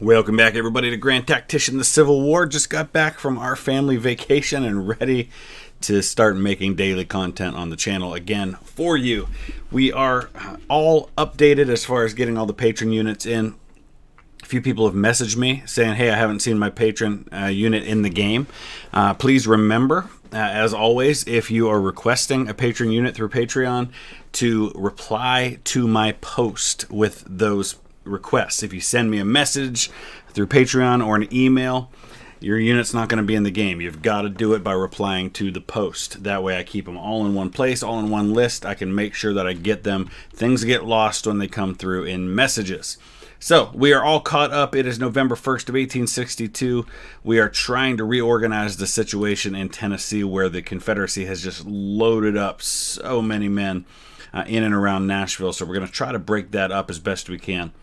Welcome back, everybody, to Grand Tactician, the Civil War. Just got back from our family vacation and ready to start making daily content on the channel again for you. We are all updated as far as getting all the patron units in. A few people have messaged me saying, hey, I haven't seen my patron unit in the game. Please remember, as always, if you are requesting a patron unit through Patreon, to reply to my post with those requests. If you send me a message through Patreon or an email, your unit's not going to be in the game. You've got to do it by replying to the post. That way I keep them all in one place, all in one list. I can make sure that I get them. Things get lost when they come through in messages. So we are all caught up. It is November 1st of 1862. We are trying to reorganize the situation in Tennessee, where the Confederacy has just loaded up so many men in and around Nashville. So we're going to try to break that up as best we can.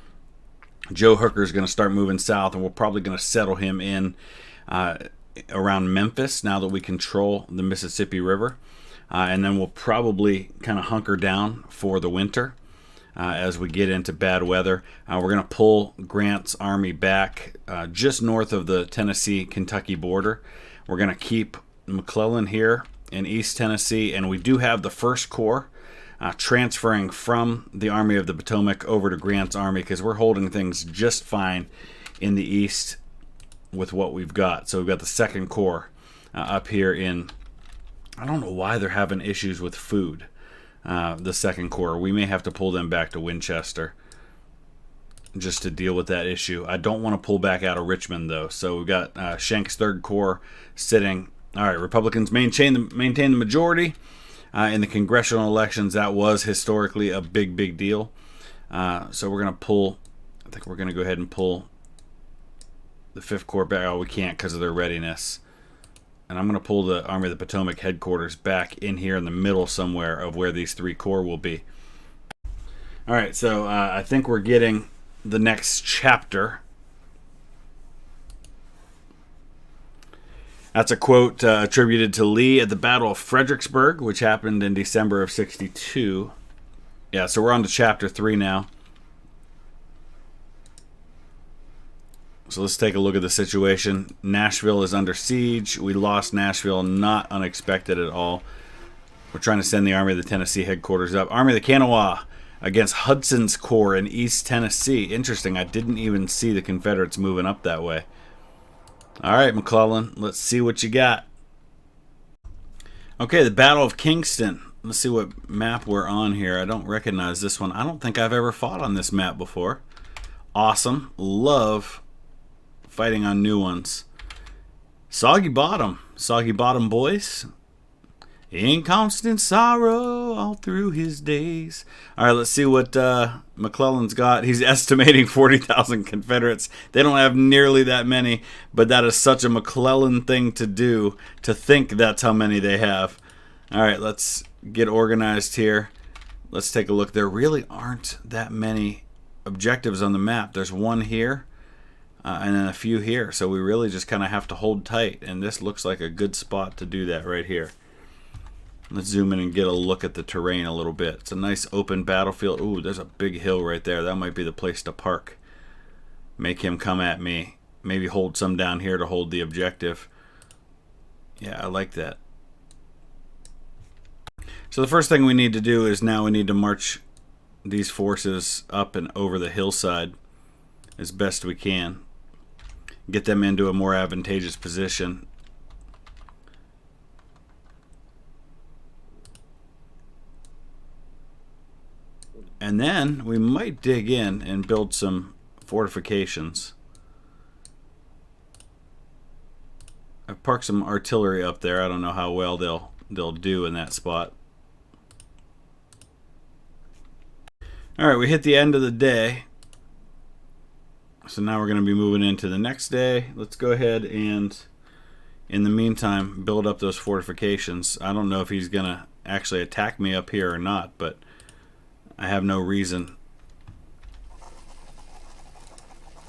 Joe Hooker is going to start moving south, and we're probably going to settle him in around Memphis now that we control the Mississippi River. And then we'll probably kind of hunker down for the winter as we get into bad weather. We're going to pull Grant's army back just north of the Tennessee-Kentucky border. We're going to keep McClellan here in East Tennessee, and we do have the First Corps transferring from the Army of the Potomac over to Grant's army, because we're holding things just fine in the east with what we've got. So we've got the Second Corps up here in, I don't know why they're having issues with food, the Second Corps. We may have to pull them back to Winchester just to deal with that issue. I don't want to pull back out of Richmond, though. So we've got Schenk's Third Corps sitting. All right, Republicans maintain the majority. In the congressional elections. That was historically a big deal. So we're going to pull, I think we're going to go ahead and pull the 5th Corps back. Oh, we can't because of their readiness. And I'm going to pull the Army of the Potomac headquarters back in here in the middle somewhere of where these 3 corps will be. All right, so I think we're getting the next chapter. That's a quote attributed to Lee at the Battle of Fredericksburg, which happened in December of '62. Yeah, so we're on to chapter 3 now. So let's take a look at the situation. Nashville is under siege. We lost Nashville, not unexpected at all. We're trying to send the Army of the Tennessee headquarters up. Army of the Kanawha against Hudson's Corps in East Tennessee. Interesting, I didn't even see the Confederates moving up that way. All right, McClellan, let's see what you got. Okay, the Battle of Kingston. Let's see what map we're on here. I don't recognize this one. I don't think I've ever fought on this map before. Awesome. Love fighting on new ones. Soggy Bottom. Soggy Bottom Boyce. In constant sorrow all through his days. All right, let's see what McClellan's got. He's estimating 40,000 Confederates. They don't have nearly that many, but that is such a McClellan thing to do, to think that's how many they have. All right, let's get organized here. Let's take a look. There really aren't that many objectives on the map. There's one here and then a few here, so we really just kind of have to hold tight, and this looks like a good spot to do that right here. Let's zoom in and get a look at the terrain a little bit. It's a nice open battlefield. Ooh, there's a big hill right there. That might be the place to park. Make him come at me. Maybe hold some down here to hold the objective. Yeah, I like that. So the first thing we need to do is now we need to march these forces up and over the hillside as best we can. Get them into a more advantageous position. And then we might dig in and build some fortifications. I've parked some artillery up there. I don't know how well they'll do in that spot. All right, we hit the end of the day. So now we're going to be moving into the next day. Let's go ahead and, in the meantime, build up those fortifications. I don't know if he's going to actually attack me up here or not, but I have no reason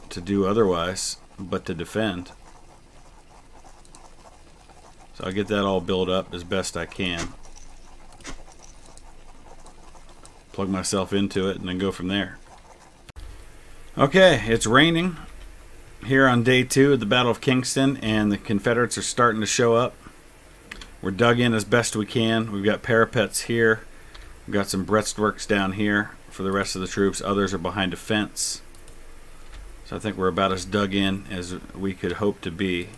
to do otherwise but to defend. So I'll get that all built up as best I can. Plug myself into it and then go from there. Okay, it's raining. here on day 2 of the Battle of Kingston, and the Confederates are starting to show up. We're dug in as best we can. We've got parapets here. We've got some breastworks down here for the rest of the troops. Others are behind a fence. So I think we're about as dug in as we could hope to be.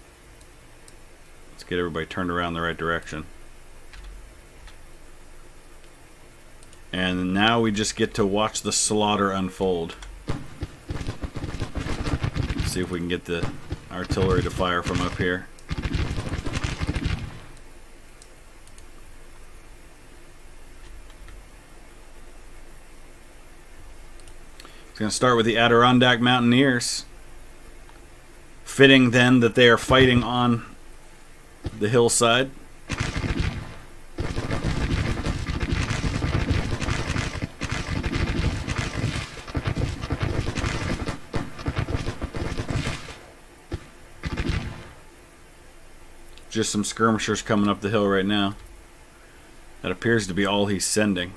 Let's get everybody turned around the right direction. And now we just get to watch the slaughter unfold. See if we can get the artillery to fire from up here. It's going to start with the Adirondack Mountaineers. Fitting then that they are fighting on the hillside. Just some skirmishers coming up the hill right now. That appears to be all he's sending.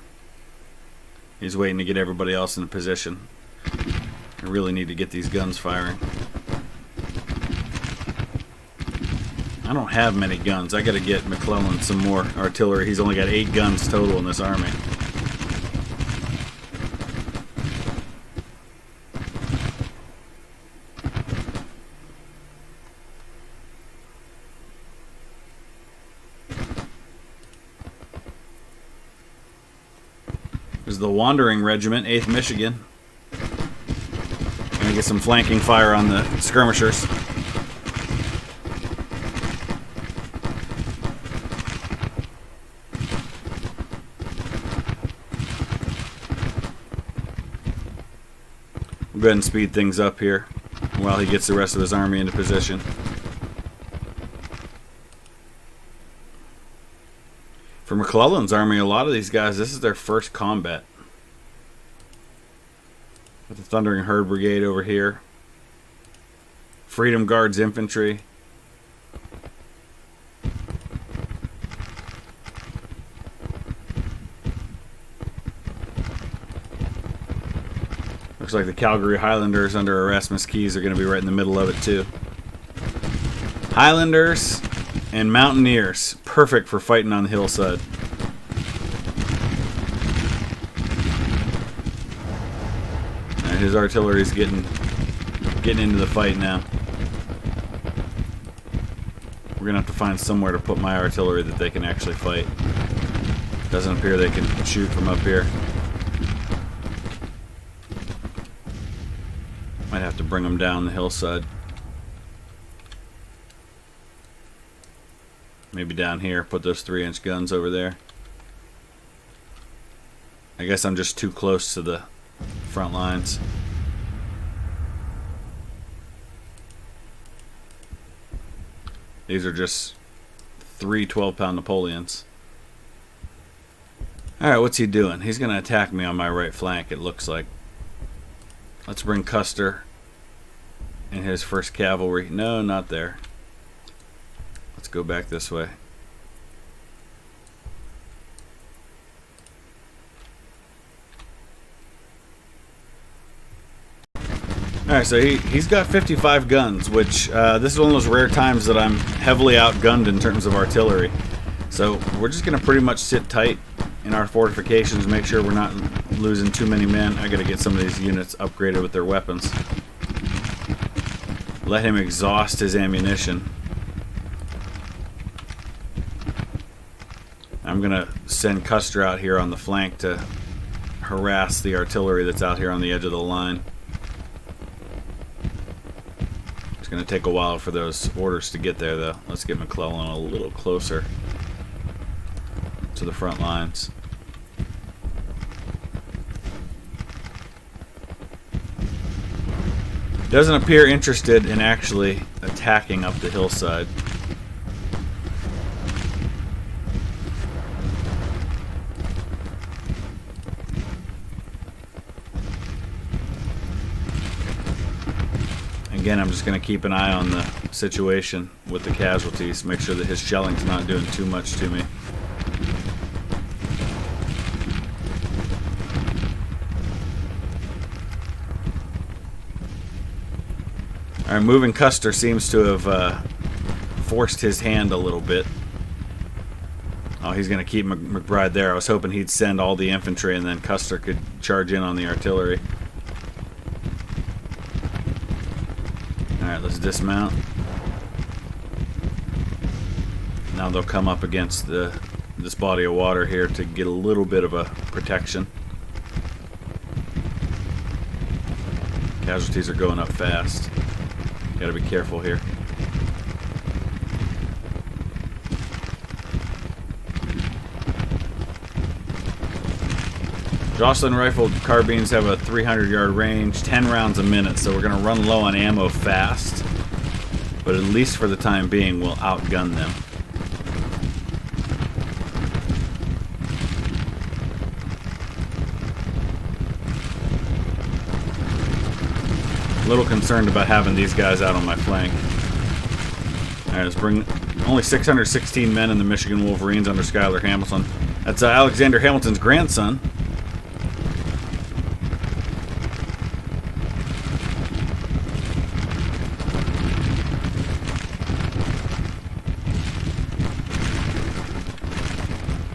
He's waiting to get everybody else in a position. I really need to get these guns firing. I don't have many guns. I gotta get McClellan some more artillery. He's only got 8 guns total in this army. There's the Wandering Regiment, 8th Michigan. Gonna get some flanking fire on the skirmishers. We'll go ahead and speed things up here while he gets the rest of his army into position. For McClellan's army, a lot of these guys, this is their first combat. With the Thundering Herd Brigade over here. Freedom Guards Infantry. Looks like the Calgary Highlanders under Erasmus Keyes are going to be right in the middle of it too. Highlanders and Mountaineers. Perfect for fighting on the hillside. And his artillery's getting into the fight now. We're gonna have to find somewhere to put my artillery that they can actually fight. Doesn't appear they can shoot from up here. Might have to bring them down the hillside. Maybe down here, put those 3-inch guns over there. I guess I'm just too close to the front lines. These are just 3 12-pound Napoleons. Alright, what's he doing? He's going to attack me on my right flank, it looks like. Let's bring Custer and his 1st Cavalry. No, not there. Let's go back this way. Alright, so he's got 55 guns, which this is one of those rare times that I'm heavily outgunned in terms of artillery. So we're just going to pretty much sit tight in our fortifications, make sure we're not losing too many men. I got to get some of these units upgraded with their weapons. Let him exhaust his ammunition. I'm going to send Custer out here on the flank to harass the artillery that's out here on the edge of the line. It's going to take a while for those orders to get there, though. Let's get McClellan a little closer to the front lines. Doesn't appear interested in actually attacking up the hillside. Again, I'm just going to keep an eye on the situation with the casualties, make sure that his shelling's not doing too much to me. Alright, moving Custer seems to have forced his hand a little bit. Oh, he's going to keep McBride there. I was hoping he'd send all the infantry and then Custer could charge in on the artillery. Alright, let's dismount. Now they'll come up against this body of water here to get a little bit of a protection. Casualties are going up fast. Gotta be careful here. Jocelyn rifled carbines have a 300-yard range, 10 rounds a minute, so we're going to run low on ammo fast. But at least for the time being, we'll outgun them. A little concerned about having these guys out on my flank. Alright, let's bring only 616 men in the Michigan Wolverines under Schuyler Hamilton. That's Alexander Hamilton's grandson.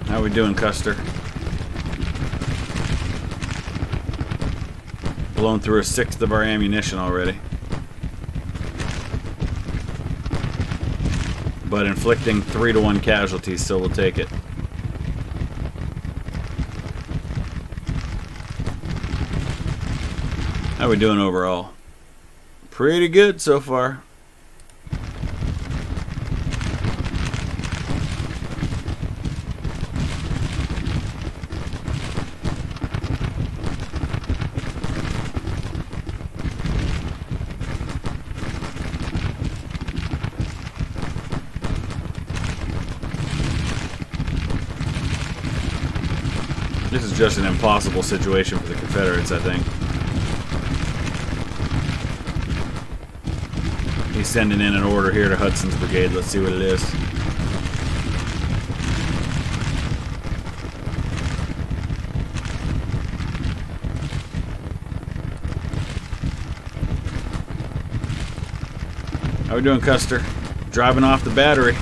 How we doing, Custer? Blown through a sixth of our ammunition already. But inflicting 3-to-1 casualties, so we'll take it. How we doing overall? Pretty good so far. This is just an impossible situation for the Confederates, I think. He's sending in an order here to Hudson's brigade. Let's see what it is. How we doing, Custer? Driving off the battery.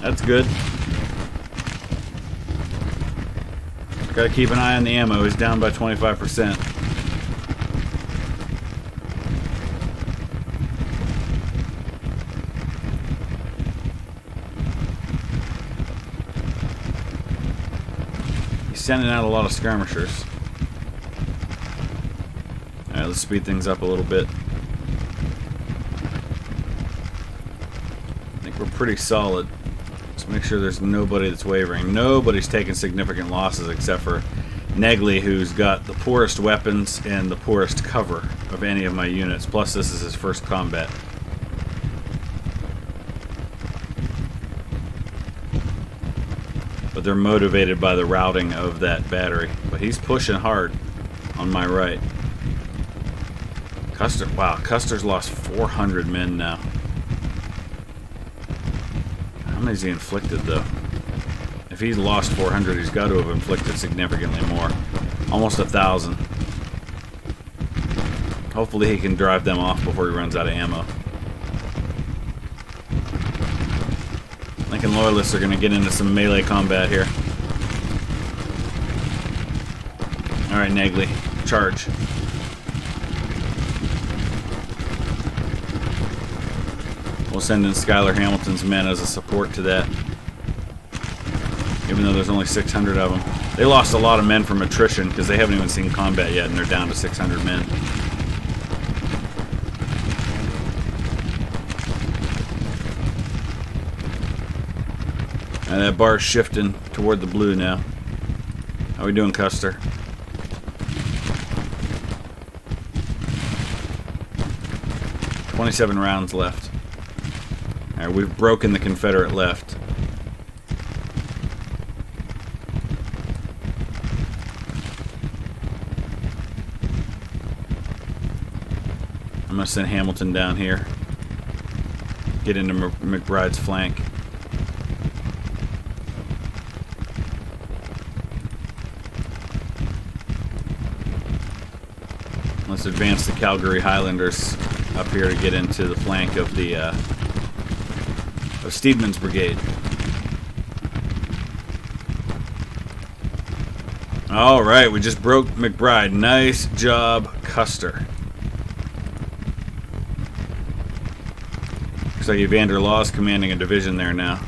That's good. Gotta keep an eye on the ammo. He's down by 25%. He's sending out a lot of skirmishers. Alright, let's speed things up a little bit. I think we're pretty solid. Make sure there's nobody that's wavering. Nobody's taking significant losses except for Negley, who's got the poorest weapons and the poorest cover of any of my units. Plus, this is his first combat. But they're motivated by the routing of that battery. But he's pushing hard on my right. Custer, wow, Custer's lost 400 men now. How many has he inflicted, though? If he's lost 400, he's got to have inflicted significantly more. Almost 1,000. Hopefully he can drive them off before he runs out of ammo. Lincoln Loyalists are going to get into some melee combat here. Alright, Negley. Charge. We'll send in Schuyler Hamilton's men as a support to that. Even though there's only 600 of them. They lost a lot of men from attrition because they haven't even seen combat yet and they're down to 600 men. And that bar's shifting toward the blue now. How we doing, Custer? "27 rounds left. Alright, we've broken the Confederate left. I'm going to send Hamilton down here. Get into McBride's flank. Let's advance the Calgary Highlanders up here to get into the flank of the of Steedman's brigade. All right, we just broke McBride. Nice job, Custer. Looks like Evander Law's commanding a division there now.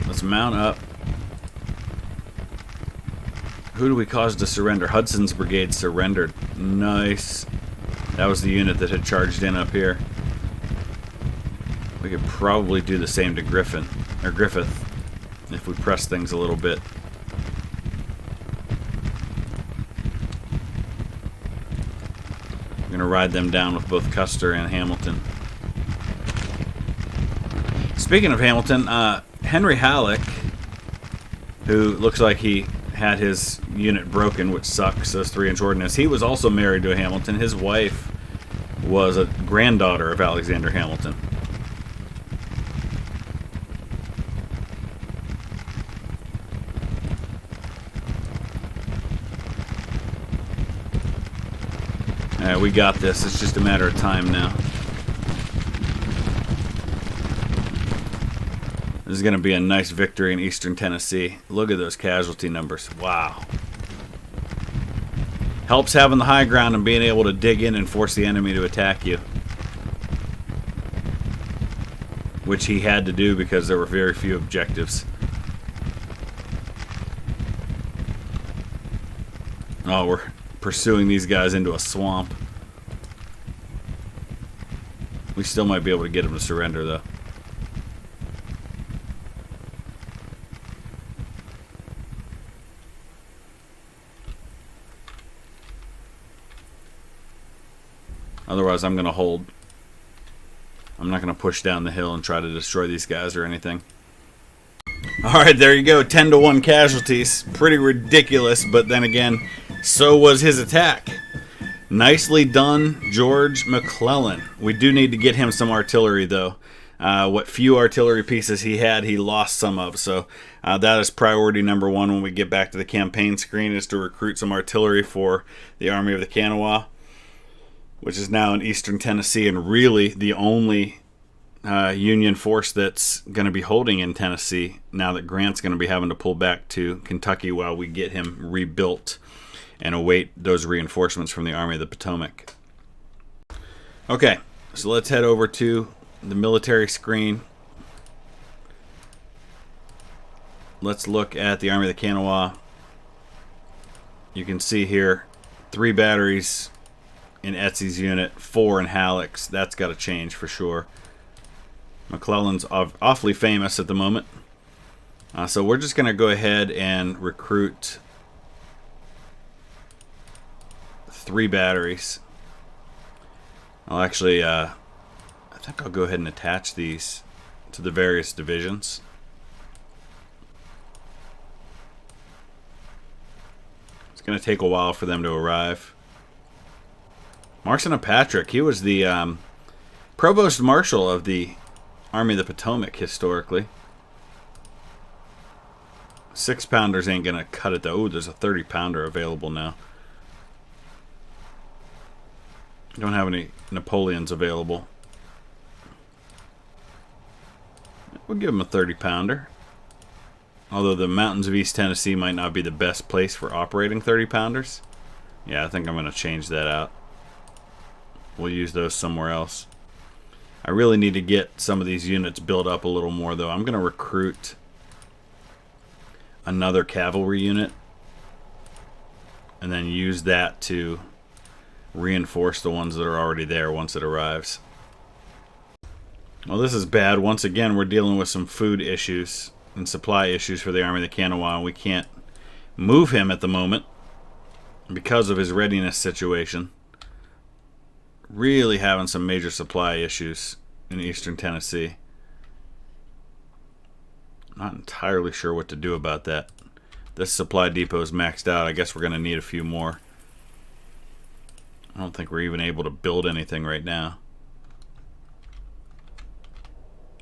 Let's mount up. Who do we cause to surrender? Hudson's brigade surrendered. Nice. That was the unit that had charged in up here. We could probably do the same to Griffith if we press things a little bit. We're going to ride them down with both Custer and Hamilton. Speaking of Hamilton, Henry Halleck, who looks like he had his unit broken, which sucks, those 3-inch ordnance. He was also married to a Hamilton. His wife was a granddaughter of Alexander Hamilton. We got this. It's just a matter of time now. This is going to be a nice victory in Eastern Tennessee. Look at those casualty numbers. Wow. Helps having the high ground and being able to dig in and force the enemy to attack you. Which he had to do because there were very few objectives. Oh, we're pursuing these guys into a swamp. We still might be able to get them to surrender, though. Otherwise, I'm going to hold. I'm not going to push down the hill and try to destroy these guys or anything. Alright, there you go. 10-1 casualties. Pretty ridiculous, but then again, so was his attack. Nicely done, George McClellan. We do need to get him some artillery, though. What few artillery pieces he had, he lost some of. So that is priority number 1 when we get back to the campaign screen, is to recruit some artillery for the Army of the Kanawha, which is now in Eastern Tennessee and really the only Union force that's going to be holding in Tennessee now that Grant's going to be having to pull back to Kentucky while we get him rebuilt and await those reinforcements from the Army of the Potomac. Okay, so let's head over to the military screen. Let's look at the Army of the Kanawha. You can see here 3 batteries in Etsy's unit, 4 in Halleck's. That's got to change for sure. McClellan's awfully famous at the moment. So we're just going to go ahead and recruit 3 batteries. I'll actually, I think I'll go ahead and attach these to the various divisions. It's going to take a while for them to arrive. Marson Patrick, he was the provost marshal of the Army of the Potomac historically. 6-pounders ain't going to cut it though. Ooh, there's a 30-pounder available now. Don't have any Napoleons available. We'll give him a 30-pounder. Although the mountains of East Tennessee might not be the best place for operating 30-pounders. Yeah, I think I'm going to change that out. We'll use those somewhere else. I really need to get some of these units built up a little more, though. I'm going to recruit another cavalry unit and then use that to reinforce the ones that are already there once it arrives. Well, this is bad. Once again, we're dealing with some food issues and supply issues for the Army of the Kanawha. We can't move him at the moment because of his readiness situation. Really having some major supply issues in Eastern Tennessee. Not entirely sure what to do about that. This supply depot is maxed out. I guess we're going to need a few more. I don't think we're even able to build anything right now.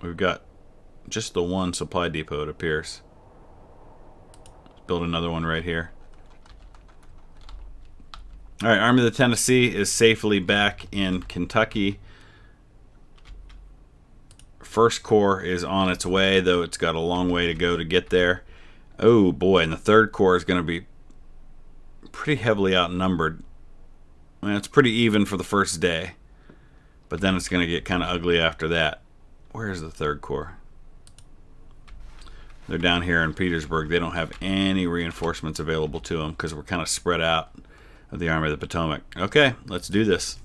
We've got just the one supply depot, it appears. Let's build another one right here. All right, Army of the Tennessee is safely back in Kentucky. First Corps is on its way, though it's got a long way to go to get there. Oh boy, and the Third Corps is going to be pretty heavily outnumbered. I mean, it's pretty even for the first day, but then it's going to get kind of ugly after that. Where's the Third Corps? They're down here in Petersburg. They don't have any reinforcements available to them because we're kind of spread out of the Army of the Potomac. Okay, let's do this.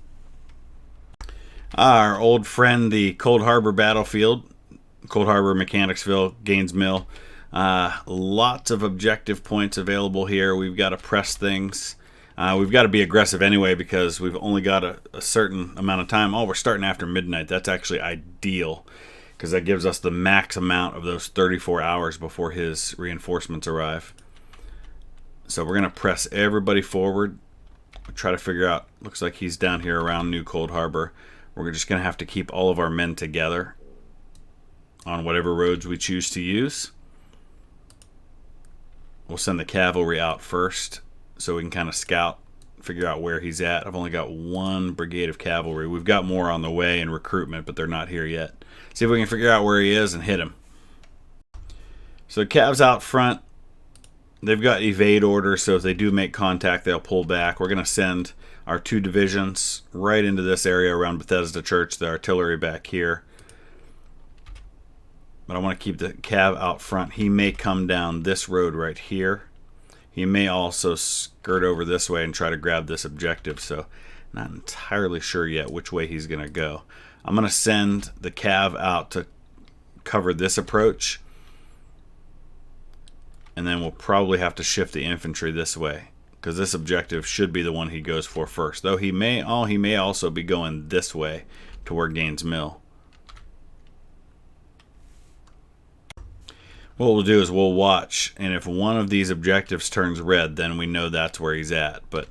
Our old friend, the Cold Harbor battlefield, Cold Harbor, Mechanicsville, Gaines Mill. Lots of objective points available here. We've got to press things. We've got to be aggressive anyway because we've only got a certain amount of time. Oh, we're starting after midnight. That's actually ideal because that gives us the max amount of those 34 hours before his reinforcements arrive. So we're going to press everybody forward. Try to figure out, looks like he's down here around New Cold Harbor. We're just going to have to keep all of our men together on whatever roads we choose to use. We'll send the cavalry out first so we can kind of scout, figure out where he's at. I've only got one brigade of cavalry. We've got more on the way in recruitment, but they're not here yet. See if we can figure out where he is and hit him. So the Cavs out front, they've got evade orders, so if they do make contact, they'll pull back. We're going to send our 2 divisions right into this area around Bethesda Church, the artillery back here. But I want to keep the Cav out front. He may come down this road right here. He may also skirt over this way and try to grab this objective, so not entirely sure yet which way he's going to go. I'm going to send the Cav out to cover this approach, and then we'll probably have to shift the infantry this way because this objective should be the one he goes for first, though he may also be going this way toward Gaines Mill. What we'll do is we'll watch, and if one of these objectives turns red, then we know that's where he's at, but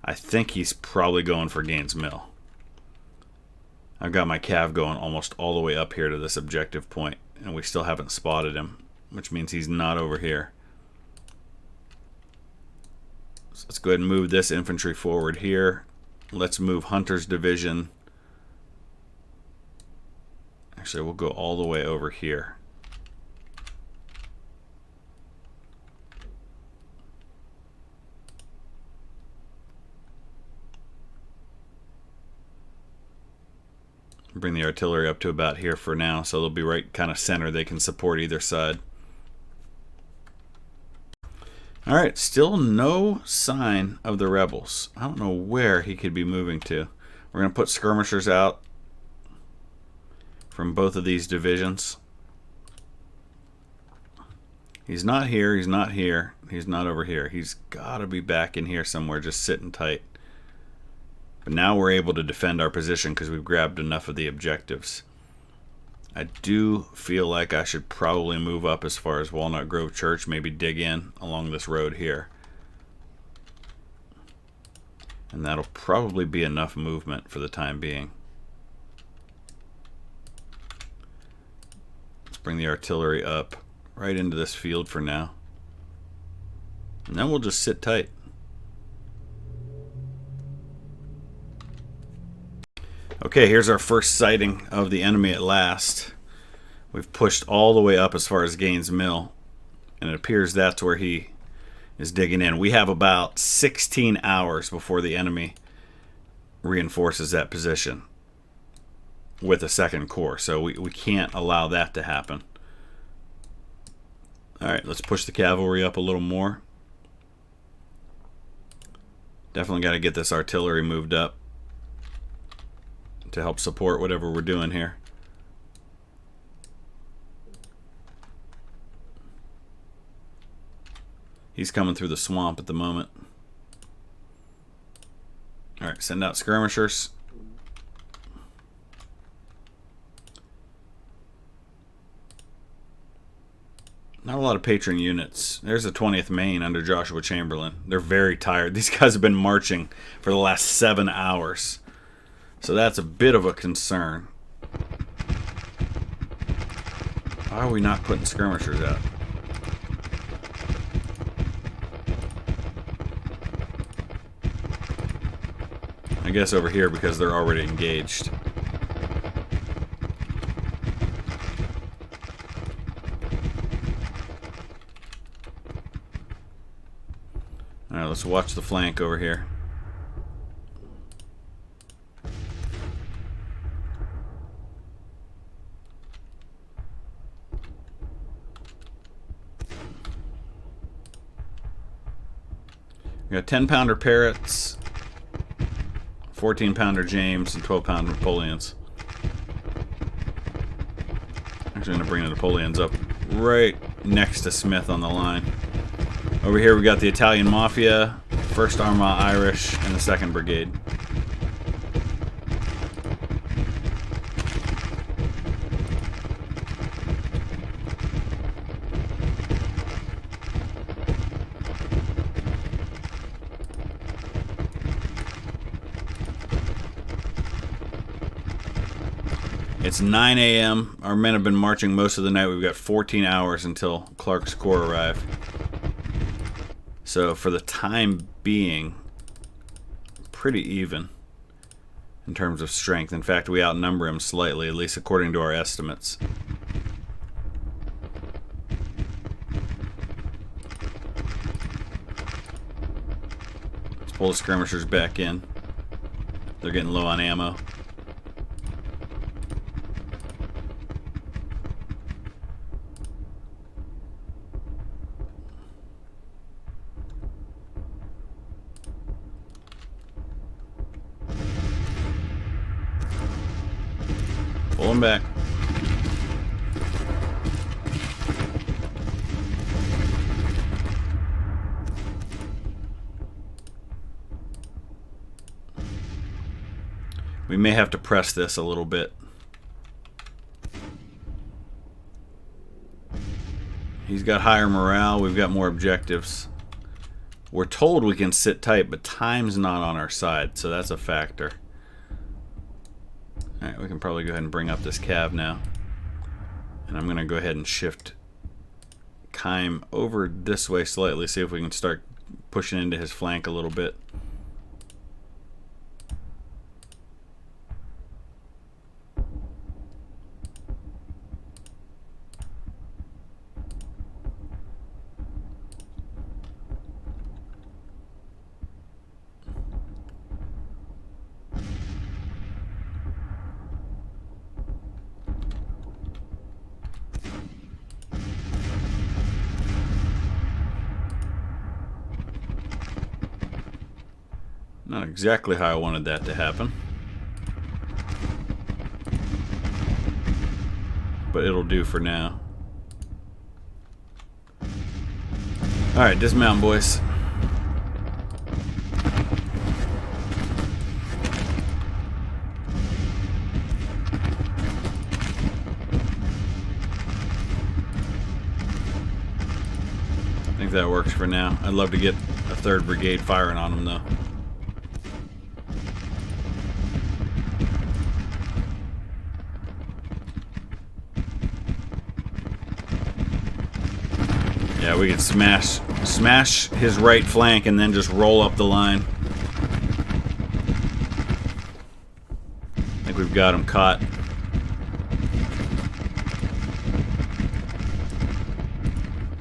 I think he's probably going for Gaines Mill. I've got my Cav going almost all the way up here to this objective point, and we still haven't spotted him, which means he's not over here. So let's go ahead and move this infantry forward here. Let's move Hunter's division. Actually, we'll go all the way over here. Bring the artillery up to about here for now, so they'll be right kind of center. They can support either side. Alright, still no sign of the rebels. I don't know where he could be moving to. We're going to put skirmishers out from both of these divisions. He's not here, he's not here, he's not over here. He's got to be back in here somewhere, just sitting tight. But now we're able to defend our position because we've grabbed enough of the objectives. I do feel like I should probably move up as far as Walnut Grove Church, maybe dig in along this road here. And that'll probably be enough movement for the time being. Let's bring the artillery up right into this field for now. And then we'll just sit tight. Okay, here's our first sighting of the enemy at last. We've pushed all the way up as far as Gaines Mill, and it appears that's where he is digging in. We have about 16 hours before the enemy reinforces that position with a second corps, so we can't allow that to happen. Alright, let's push the cavalry up a little more. Definitely got to get this artillery moved up to help support whatever we're doing here. He's coming through the swamp at the moment. Alright, send out skirmishers. Not a lot of patron units. There's the 20th Maine under Joshua Chamberlain. They're very tired. These guys have been marching for the last 7 hours. So that's a bit of a concern. Why are we not putting skirmishers out? I guess over here because they're already engaged. Alright, let's watch the flank over here. We got 10-pounder Parrots, 14-pounder James, and 12-pounder Napoleons. Actually, I'm going to bring the Napoleons up right next to Smith on the line. Over here we got the Italian Mafia, 1st Armagh Irish, and the 2nd Brigade. It's 9 a.m. Our men have been marching most of the night. We've got 14 hours until Clark's Corps arrive. So for the time being, pretty even in terms of strength. In fact, we outnumber him slightly, at least according to our estimates. Let's pull the skirmishers back in. They're getting low on ammo. Pull him back. We may have to press this a little bit. He's got higher morale. We've got more objectives. We're told we can sit tight, but time's not on our side, so that's a factor. Alright, we can probably go ahead and bring up this cav now. And I'm going to go ahead and shift Kime over this way slightly, see if we can start pushing into his flank a little bit. Not exactly how I wanted that to happen, but it'll do for now. Alright, dismount, boys. I think that works for now. I'd love to get a 3rd Brigade firing on them, though. Yeah, we can smash his right flank and then just roll up the line. I think we've got him caught.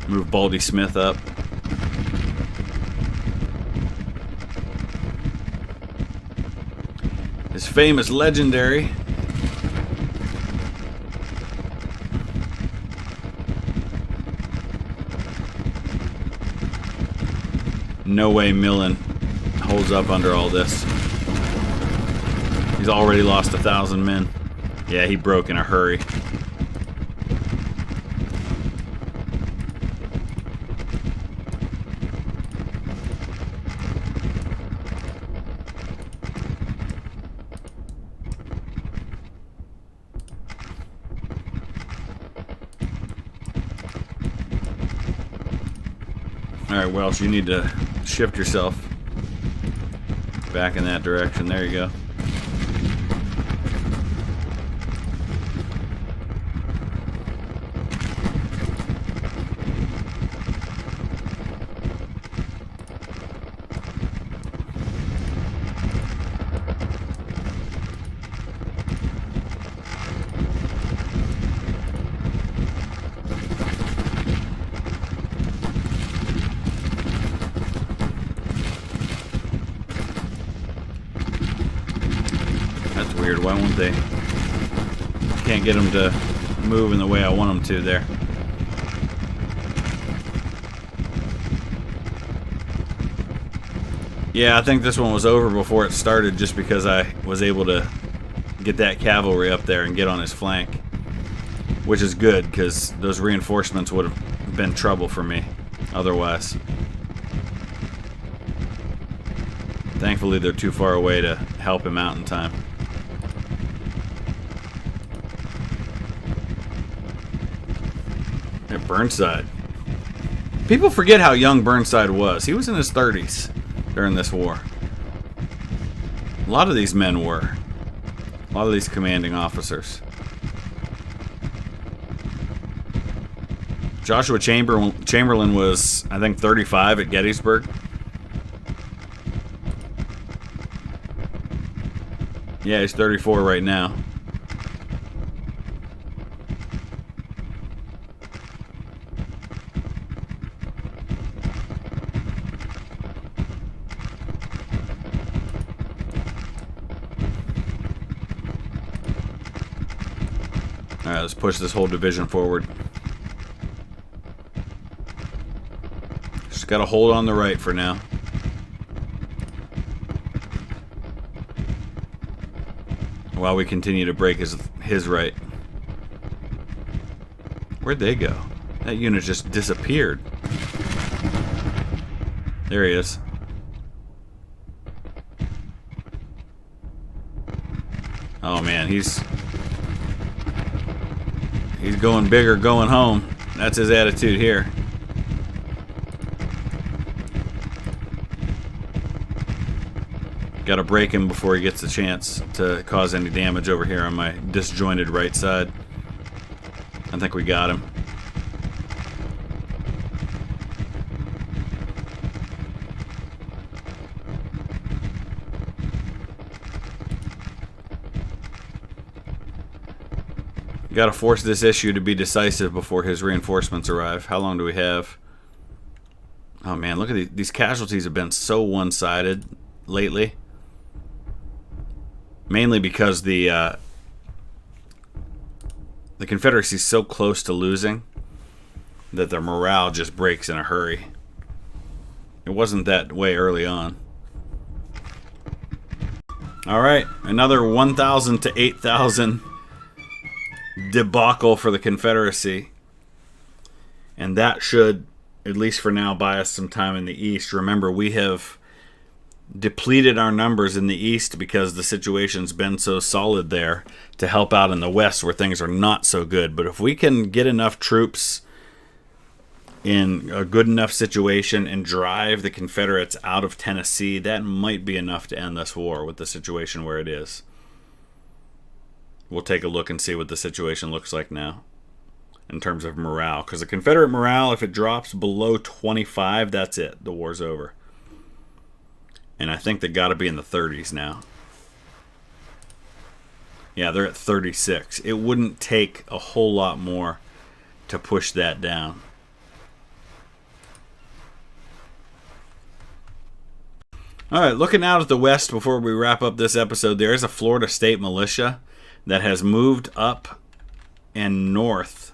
Move Baldy Smith up. His famous legendary. No way Millen holds up under all this. He's already lost 1,000 men. Yeah, he broke in a hurry. Alright, Welsh, you need to shift yourself back in that direction. There you go. That's weird. Why won't they? Can't get them to move in the way I want them to there. Yeah, I think this one was over before it started just because I was able to get that cavalry up there and get on his flank. Which is good, because those reinforcements would have been trouble for me otherwise. Thankfully, they're too far away to help him out in time. At Burnside. People forget how young Burnside was. He was in his 30s during this war. A lot of these men were. A lot of these commanding officers. Joshua Chamberlain was, I think, 35 at Gettysburg. Yeah, he's 34 right now. Alright, let's push this whole division forward. Just gotta hold on the right for now. While we continue to break his right. Where'd they go? That unit just disappeared. There he is. Oh man, he's going big or going home. That's his attitude here. Got to break him before he gets a chance to cause any damage over here on my disjointed right side. I think we got him. Got to force this issue to be decisive before his reinforcements arrive. How long do we have? Oh man, look at these casualties have been so one-sided lately. Mainly because the Confederacy's so close to losing that their morale just breaks in a hurry. It wasn't that way early on. Alright, another 1,000 to 8,000 debacle for the Confederacy. And that should, at least for now, buy us some time in the East. Remember, we have depleted our numbers in the East because the situation's been so solid there to help out in the West where things are not so good. But if we can get enough troops in a good enough situation and drive the Confederates out of Tennessee, that might be enough to end this war with the situation where it is. We'll take a look and see what the situation looks like now in terms of morale. Because the Confederate morale, if it drops below 25, that's it. The war's over. And I think they got to be in the 30s now. Yeah, they're at 36. It wouldn't take a whole lot more to push that down. Alright, looking out at the west before we wrap up this episode, there is a Florida State militia that has moved up and north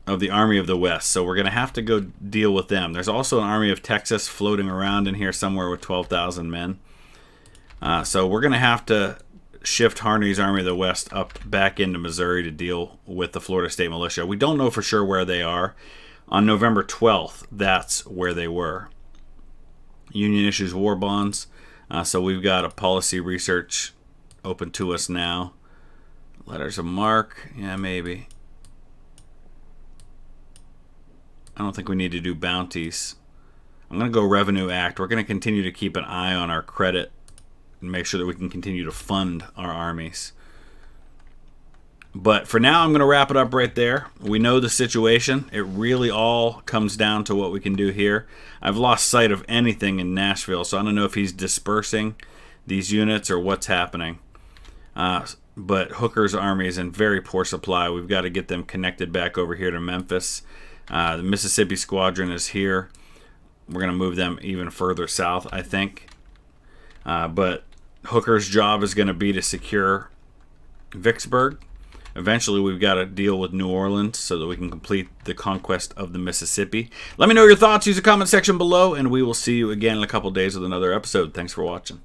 of the Army of the West. So we're going to have to go deal with them. There's also an Army of Texas floating around in here somewhere with 12,000 men. So we're going to have to shift Harney's Army of the West up back into Missouri to deal with the Florida State Militia. We don't know for sure where they are. On November 12th, that's where they were. Union issues war bonds. So we've got a policy research open to us now. Letters of marque. Yeah, maybe. I don't think we need to do bounties. I'm going to go Revenue Act. We're going to continue to keep an eye on our credit and make sure that we can continue to fund our armies. But for now, I'm going to wrap it up right there. We know the situation. It really all comes down to what we can do here. I've lost sight of anything in Nashville, so I don't know if he's dispersing these units or what's happening. But Hooker's army is in very poor supply. We've got to get them connected back over here to Memphis. The Mississippi Squadron is here. We're going to move them even further south, I think. But Hooker's job is going to be to secure Vicksburg. Eventually, we've got to deal with New Orleans so that we can complete the conquest of the Mississippi. Let me know your thoughts. Use the comment section below, and we will see you again in a couple days with another episode. Thanks for watching.